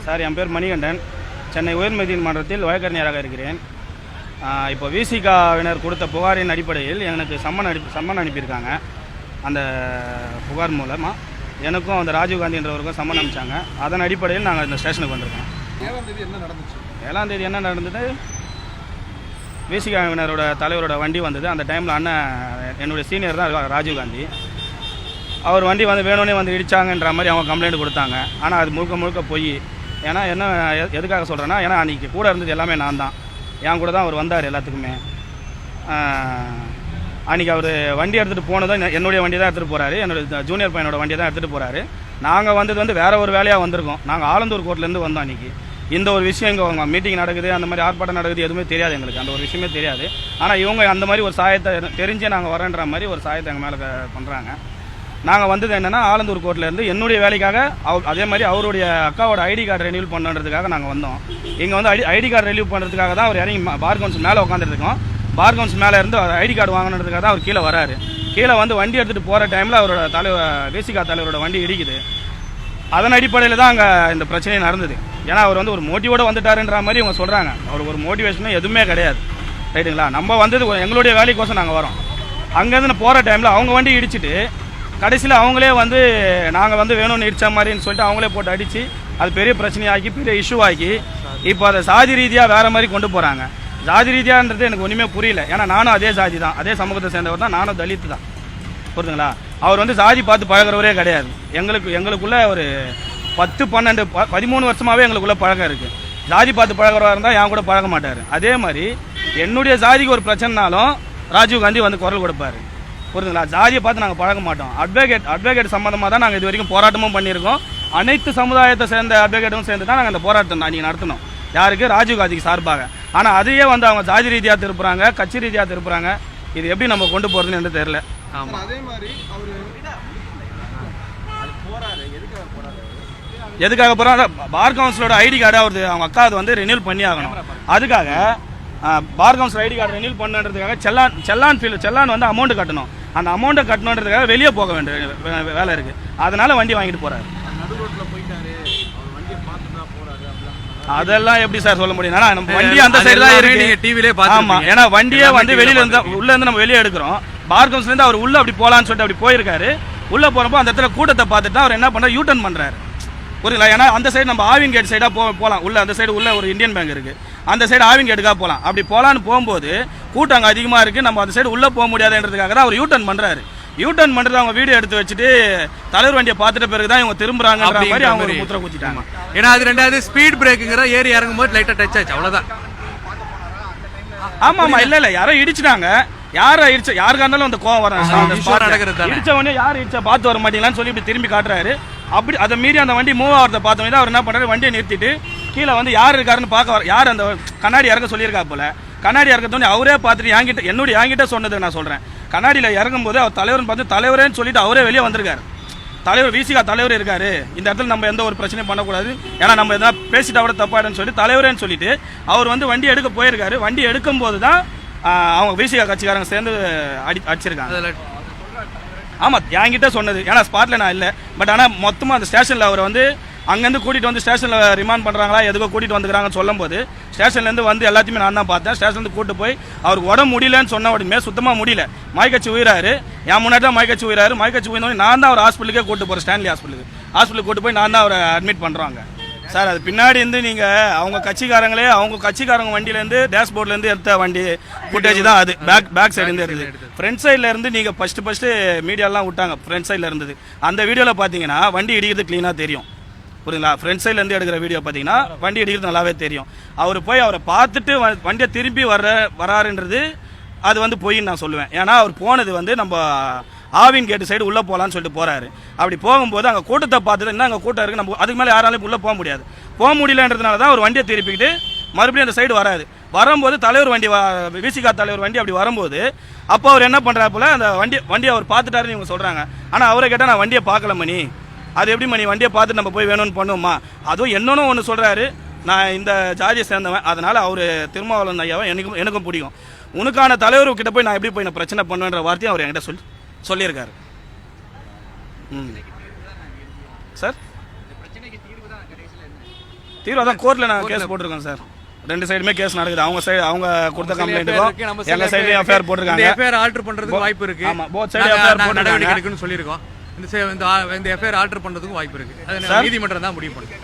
Sir, என் பேர் மணிகண்டன். சென்னை உயர்நீதிமன்றத்தில் வழக்கறிஞராக இருக்கிறேன். இப்போ விசிகாவினர் கொடுத்த புகாரின் அடிப்படையில் எனக்கு சம்மன் அனுப்பியிருக்காங்க. அந்த புகார் மூலமாக எனக்கும் அந்த ராஜீவ்காந்தின்றவருக்கும் சம்மன் அனுப்பிச்சாங்க. அதன் அடிப்படையில் நாங்கள் இந்த ஸ்டேஷனுக்கு வந்திருக்கோம். 7ஆம் தேதி என்ன நடந்தது? விசிகாவினரோட தலைவரோட வண்டி வந்தது. அந்த டைமில் அண்ணன் என்னுடைய சீனியர் தான் ராஜீவ்காந்தி. அவர் வண்டி வந்து வேணும்னே வந்து இடித்தாங்கன்ற மாதிரி அவங்க கம்ப்ளைண்ட் கொடுத்தாங்க. ஆனால் அது முழுக்க போய். ஏன்னா என்ன எதுக்காக சொல்கிறேன்னா, ஏன்னா அன்றைக்கி கூட இருந்தது எல்லாமே நான் தான். என் கூட தான் அவர் வந்தார் எல்லாத்துக்குமே. அன்றைக்கி அவர் வண்டி எடுத்துகிட்டு போனதும் என்னுடைய வண்டி தான் எடுத்துகிட்டு போகிறாரு. என்னோடய ஜூனியர் பையனோட வண்டியை தான் எடுத்துகிட்டு போகிறாரு. நாங்கள் வந்தது வந்து வேறு ஒரு வேலையாக வந்திருக்கோம். நாங்கள் ஆலந்தூர் கோர்ட்லேருந்து வந்தோம். அன்றைக்கி இந்த ஒரு விஷயம் இங்கே மீட்டிங் நடக்குது, அந்த மாதிரி ஆர்ப்பாட்டம் நடக்குது, எதுவுமே தெரியாது எங்களுக்கு. அந்த ஒரு விஷயமே தெரியாது. ஆனால் இவங்க அந்த மாதிரி ஒரு சாயத்தை தெரிஞ்சே நாங்கள் வரேன்ற மாதிரி ஒரு சாயத்தை எங்கள் மேலே பண்ணுறாங்க. நாங்கள் வந்தது என்னென்னா, ஆலந்தூர் கோர்ட்லேருந்து என்னுடைய வேலைக்காக அதே மாதிரி அவருடைய அக்காவோட ஐடி கார்டு ரெனியூல் பண்ணுறதுக்காக நாங்கள் வந்தோம். இங்கே வந்து ஐடி கார்டு ரெனியூல் பண்ணுறதுக்காக தான் அவர் இறங்கி பார் கவுன்சில் மேலே உட்காந்துருக்கோம். பார் கவுன்சில் மேலே இருந்து ஐடி கார்டு வாங்கணுன்றதுக்காக தான் அவர் கீழே வராரு. கீழே வந்து வண்டி எடுத்துகிட்டு போகிற டைமில் அவரோட விசிகா தலைவரோட வண்டி இடிக்குது. அதன் அடிப்படையில் தான் அங்கே இந்த பிரச்சனை நடந்தது. ஏன்னா அவர் வந்து ஒரு மோட்டிவோடு வந்துட்டாருன்ற மாதிரி இவங்க சொல்கிறாங்க. அவருக்கு ஒரு மோட்டிவேஷனும் எதுவுமே கிடையாது. ரைட்டுங்களா? நம்ம வந்தது எங்களுடைய வேலைக்கோசம் நாங்கள் வரோம். அங்கேருந்து போகிற டைமில் அவங்க வண்டி இடிச்சிட்டு கடைசியில் அவங்களே வந்து நாங்கள் வந்து வேணும்னு இடித்த மாதிரின்னு சொல்லிட்டு அவங்களே போட்டு அடித்து அது பெரிய பிரச்சனையாக்கி பெரிய இஷ்யூ ஆக்கி இப்போ அதை சாதி ரீதியாக வேறு மாதிரி கொண்டு போகிறாங்க. ஜாதி ரீதியான்றது எனக்கு ஒன்றுமே புரியல. ஏன்னா நானும் அதே ஜாதி தான், அதே சமூகத்தை சேர்ந்தவர் தான். நானும் தலித்து தான். புரியுதுங்களா? அவர் வந்து ஜாதி பார்த்து பழகிறவரே கிடையாது. எங்களுக்குள்ள ஒரு 10, 12, 13 வருஷமாகவே எங்களுக்குள்ளே பழக்கம் இருக்குது. ஜாதி பார்த்து பழகிறவராக இருந்தால் என் கூட பழக மாட்டார். அதே மாதிரி என்னுடைய ஜாதிக்கு ஒரு பிரச்சனைனாலும் ராஜீவ்காந்தி வந்து குரல் கொடுப்பார். புரியுதுங்களா? ஜாதியை பார்த்து நாங்கள் பழக மாட்டோம். அட்வொகேட் சம்மந்தமாக தான் நாங்கள் இது வரைக்கும் போராட்டமும் பண்ணியிருக்கோம். அனைத்து சமுதாயத்தை சேர்ந்த அட்வொகேட்டும் சேர்ந்து தான் நாங்கள் இந்த போராட்டம் அன்றைக்கி நடத்தினோம். யாருக்கு? ராஜீவ்காந்திக்கு சார்பாக. ஆனால் அதையே வந்து அவங்க ஜாதி ரீதியாக திருப்புறாங்க, கட்சி ரீதியாக திருப்புறாங்க. இது எப்படி நம்ம கொண்டு போகிறதுன்னு எனக்கு தெரியல. ஆமாம். அதே மாதிரி எதுக்காக போகிறாங்க? பார் கவுன்சிலோட ஐடி கார்டு அவங்க அக்கா அது வந்து ரெனியூல் பண்ணி ஆகணும். அதுக்காக bar council ID card renewal பண்ணுறதுக்காக செல்லான் வந்து அமௌண்ட் கட்டணும். அந்த அமௌண்ட்டை கட்டணுன்றதுக்காக வெளியே போக வேண்டிய வேலை இருக்குது. அதனால் வண்டி வாங்கிட்டு போகிறாரு. அதெல்லாம் எப்படி சார் சொல்ல முடியும்? ஏன்னா நம்ம வண்டி அந்த சைடு தான் இருக்கு, டிவிலே பார்த்து. ஆமாம், ஏன்னா வண்டியே வந்து வெளியில இருந்து உள்ள இருந்து நம்ம வெளியே எடுக்கிறோம். பார் கவுன்சிலேருந்து அவர் உள்ள அப்படி போகலான்னு சொல்லிட்டு அப்படி போயிருக்காரு. உள்ளே போகிறப்போ அந்த இடத்துல கூட்டத்தை பார்த்துட்டு அவர் என்ன பண்ணுறாரு? யூட்டர்ன் பண்ணுறாரு. புரியல? ஏன்னா அந்த சைடு நம்ம ஆவின் கேட் சைடாக போகலாம். உள்ள அந்த சைடு உள்ள ஒரு இந்தியன் பேங்க் இருக்குது. அந்த சைடு ஆவின் கேட்டுக்காக போகலாம். அப்படி போகலான்னு போகும்போது கூட்டம் அங்கே அதிகமாக இருக்குது, நம்ம அந்த சைடு உள்ளே போக முடியாதுன்றதுக்காக தான் அவர் யூட்டர்ன் பண்ணுறாரு. யூட்டர்ன் பண்ணுறது அவங்க வீடியோ எடுத்து வச்சுட்டு தலைவர் வண்டியை பார்த்துட்ட பிறகு தான் இவங்க திரும்புறாங்கன்ற மாதிரி அவங்க ஒரு முத்திரை குத்திட்டாங்க. ஏன்னா அது ரெண்டாவது ஸ்பீட் பிரேக்குங்கிற ஏறி இறங்கும்போது லைட்டாக டச் ஆச்சு, அவ்வளோதான். ஆமாம், இல்லை யாரோ இடிச்சிட்டாங்க. யாருக்கா இருந்தாலும் அந்த கோவம் வரும். இடிச்ச உடனே யார் இடிச்சா பார்த்து வர மாட்டீங்களான்னு சொல்லி இப்படி திரும்பி காட்டுறாரு. அப்படி அதை மீறி அந்த வண்டி மூவ் ஆகிறத பார்த்தோன்னே அவர் என்ன பண்ணுறாரு? வண்டியை நிறுத்திட்டு கீழே வந்து யார் இருக்காருன்னு பார்க்க யார் அந்த கண்ணாடி இறக்க சொல்லியிருக்கா போல. கண்ணாடி இறக்கத்தோடனே அவரே பார்த்துட்டு என்கிட்ட சொன்னது நான் சொல்கிறேன். கண்ணாடியில் இறங்கும்போது அவர் தலைவர்னு பார்த்து தலைவரேன்னு சொல்லிட்டு அவரே வெளியே வந்திருக்காரு. தலைவர் விசிகா தலைவர் இருக்காரு, இந்த இடத்துல நம்ம எந்த ஒரு பிரச்சனையும் பண்ணக்கூடாது, ஏன்னா நம்ம எதனா பேசிட்டா கூட தப்பாயிடுன்னு சொல்லிட்டு தலைவரேன்னு சொல்லிட்டு அவர் வந்து வண்டி எடுக்க போயிருக்காரு. வண்டி எடுக்கும்போது தான் அவங்க விசிகா கட்சிக்காரங்க சேர்ந்து அடிச்சிருக்காங்க. ஆமாம், என்கிட்ட சொன்னது. ஏன்னா ஸ்பாட்டில் நான் இல்லை. பட் ஆனால் மொத்தமாக அந்த ஸ்டேஷனில் அவர் வந்து அங்கேருந்து கூட்டிகிட்டு வந்து ஸ்டேஷனில் ரிமாண்ட் பண்ணுறாங்களா எதுக்கோ கூட்டிகிட்டு வந்துக்கிறாங்கன்னு சொல்லும்போது ஸ்டேஷன்லேருந்து வந்து எல்லாத்தையுமே நான் தான் பார்த்தேன். ஸ்டேஷன்லேருந்து கூப்பிட்டு போய் அவருக்கு உடம்பு முடியலன்னு சொன்ன உடனே சுத்தமாக முடியல, மயக்கச்சி உயிராரு. என் முன்னாடி தான் மயக்கச்சி உயிராரு. மயக்கச்சி உயிர்ந்தோடனே நான் தான் அவர் ஹாஸ்பிட்டலுக்கே கூப்பிட்டு போகிறேன். ஸ்டான்லி ஹாஸ்பிட்டலுக்கு கூப்பிட்டு போய் நான் தான் அவரை அட்மிட் பண்ணுறாங்க. சார், அது பின்னாடி இருந்து நீங்கள் அவங்க கட்சிக்காரங்க வண்டியிலேருந்து டேஷ்போர்ட்லேருந்து எடுத்த வண்டி ஃபுட்டேஜ் தான் அது. பேக் சைடுலேருந்து இருக்குது. ஃப்ரண்ட் சைடில் இருந்து நீங்கள் ஃபஸ்ட்டு மீடியாலாம் விட்டாங்க. ஃப்ரண்ட் சைடில் இருந்தது. அந்த வீடியோவில் பார்த்தீங்கன்னா வண்டி இடிக்கிறது க்ளீனாக தெரியும். புரியுங்களா? ஃப்ரண்ட் சைட்லேருந்து எடுக்கிற வீடியோ பார்த்தீங்கன்னா வண்டி இடிக்கிறது நல்லாவே தெரியும். அவர் போய் அவரை பார்த்துட்டு வண்டியை திரும்பி வராருன்றது அது வந்து பொய்ன்னு நான் சொல்லுவேன். ஏன்னா அவர் போனது வந்து நம்ம ஆவின் கேட்டு சைடு உள்ளே போகலான்னு சொல்லிட்டு போகிறாரு. அப்படி போகும்போது அங்கே கூட்டத்தை பார்த்துட்டு என்ன அங்கே கூட்டம் இருக்குது, நம்ம அதுக்கு மேலே யாராலையும் உள்ளே போக முடியாது. போக முடியலன்றதுனால தான் அவர் வண்டியை திருப்பிக்கிட்டு மறுபடியும் அந்த சைடு வராது. வரும்போது தலைவர் வண்டி விசிகா தலைவர் வண்டி அப்படி வரும்போது அப்போ அவர் என்ன பண்ணுறா போல அந்த வண்டியை அவர் பார்த்துட்டாருன்னு இவங்க சொல்கிறாங்க. ஆனால் அவரை கேட்டால் நான் வண்டியை பார்க்கல மணி, அது எப்படி மணி வண்டியை பார்த்து நம்ம போய் வேணும்னு பண்ணுவோமா? அதுவும் என்னன்னு ஒன்று சொல்கிறாரு, நான் இந்த ஜாதியை சேர்ந்தவன், அதனால் அவர் திருமாவளவன் ஐயாவை எனக்கும் பிடிக்கும், உனக்கான தலைவர்கிட்ட போய் நான் எப்படி போய் நான் பிரச்சனை பண்ணுவேன்ற வார்த்தையும் அவர் என்கிட்ட சொல்லியிருக்காரு. சார், தீர்வு அதான் கோர்ட்ல நான் கேஸ் போட்டிருக்கோம் சார். 2 சைடுமே கேஸ் நடக்குது. அவங்க சைடு அவங்க கொடுத்த கம்ப்ளைண்ட்டுக்கும் எங்க சைடுலயும் எஃப்ஐஆர் போட்டிருக்காங்க. எஃப்ஐஆர் ஆல்டர் பண்றதுக்கு வாய்ப்பு இருக்கு. ஆமா, போத் சைடு எஃப்ஐஆர் போட்டிருக்காங்க. நடவடிக்கை எடுக்கணும்னு சொல்லியிருக்கோம். இந்த எஃப்ஐஆர் ஆல்டர் பண்றதுக்கும் வாய்ப்பு இருக்கு. அது நீதிமன்றம் தான் முடிவு பண்ணும்.